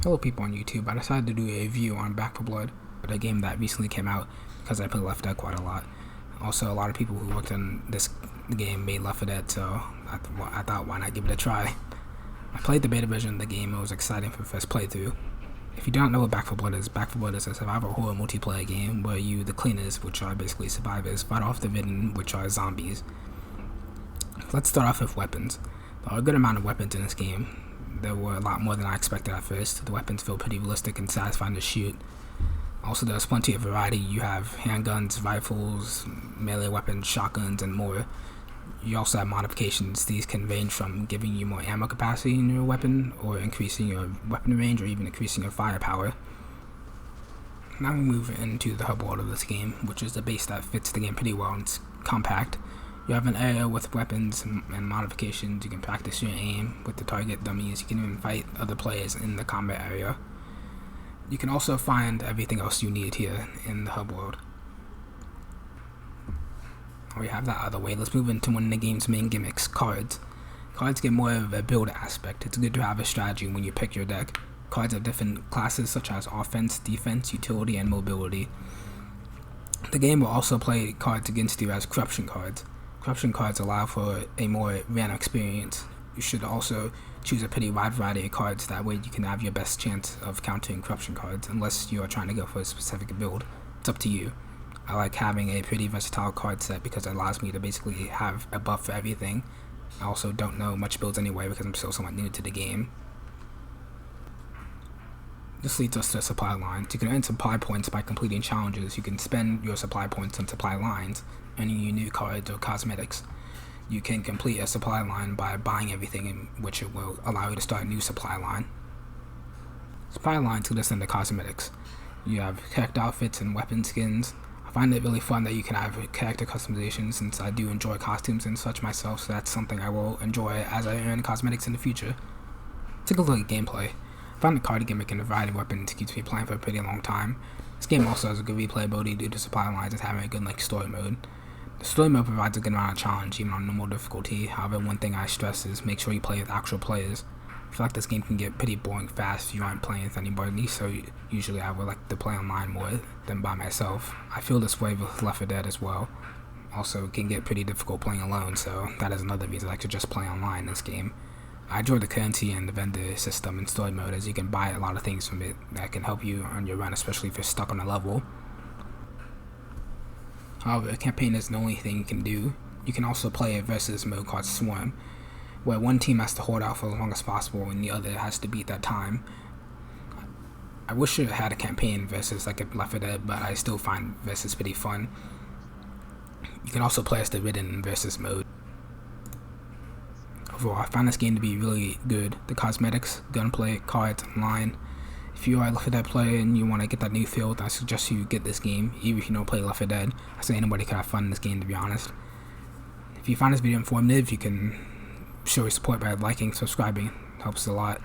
Hello people on YouTube. I decided to do a review on Back 4 Blood, a game that recently came out because I play Left 4 Dead quite a lot. Also, a lot of people who worked on this game made Left 4 Dead, so I thought why not give it a try. I played the beta version of the game. It was exciting for the first playthrough. If you don't know what Back 4 Blood is a survival horror multiplayer game where you, the cleaners, which are basically survivors, fight off the villain, which are zombies. Let's start off with weapons. There are a good amount of weapons in this game. There were a lot more than I expected at first. The weapons feel pretty realistic and satisfying to shoot. Also, there's plenty of variety. You have handguns, rifles, melee weapons, shotguns, and more. You also have modifications. These can range from giving you more ammo capacity in your weapon, or increasing your weapon range, or even increasing your firepower. Now we move into the hub world of this game, which is the base that fits the game pretty well and it's compact. You have an area with weapons and modifications. You can practice your aim with the target dummies. You can even fight other players in the combat area. You can also find everything else you need here in the hub world. We have that out of the way. Let's move into one of the game's main gimmicks, cards. Cards get more of a build aspect. It's good to have a strategy when you pick your deck. Cards have different classes such as offense, defense, utility, and mobility. The game will also play cards against you as corruption cards. Corruption cards allow for a more random experience. You should also choose a pretty wide variety of cards, that way you can have your best chance of countering corruption cards, unless you are trying to go for a specific build. It's up to you. I like having a pretty versatile card set because it allows me to basically have a buff for everything. I also don't know much builds anyway because I'm still somewhat new to the game. This leads us to supply lines. You can earn supply points by completing challenges. You can spend your supply points on supply lines, earning you new cards or cosmetics. You can complete a supply line by buying everything, in which it will allow you to start a new supply line. Supply lines lead us into cosmetics. You have character outfits and weapon skins. I find it really fun that you can have character customization, since I do enjoy costumes and such myself, so that's something I will enjoy as I earn cosmetics in the future. Take a look at gameplay. I found the card gimmick and the variety of weapons keeps me playing for a pretty long time. This game also has a good replayability due to supply lines and having a good story mode. The story mode provides a good amount of challenge even on normal difficulty. However, one thing I stress is make sure you play with actual players. I feel like this game can get pretty boring fast if you aren't playing with anybody, so usually I would like to play online more than by myself. I feel this way with Left 4 Dead as well. Also, it can get pretty difficult playing alone, so that is another reason I like to just play online in this game. I enjoy the currency and the vendor system in story mode, as you can buy a lot of things from it that can help you on your run, especially if you're stuck on a level. However, a campaign isn't the only thing you can do. You can also play a versus mode called Swarm, where one team has to hold out for as long as possible and the other has to beat that time. I wish it had a campaign versus like a Left 4 Dead, but I still find versus pretty fun. You can also play as the Ridden in versus mode. Overall, I found this game to be really good. The cosmetics, gunplay, cards, online. If you are a Left 4 Dead player and you want to get that new feel, I suggest you get this game, even if you don't play Left 4 Dead. I say anybody can have fun in this game, to be honest. If you find this video informative, you can show your support by liking, subscribing. It helps a lot.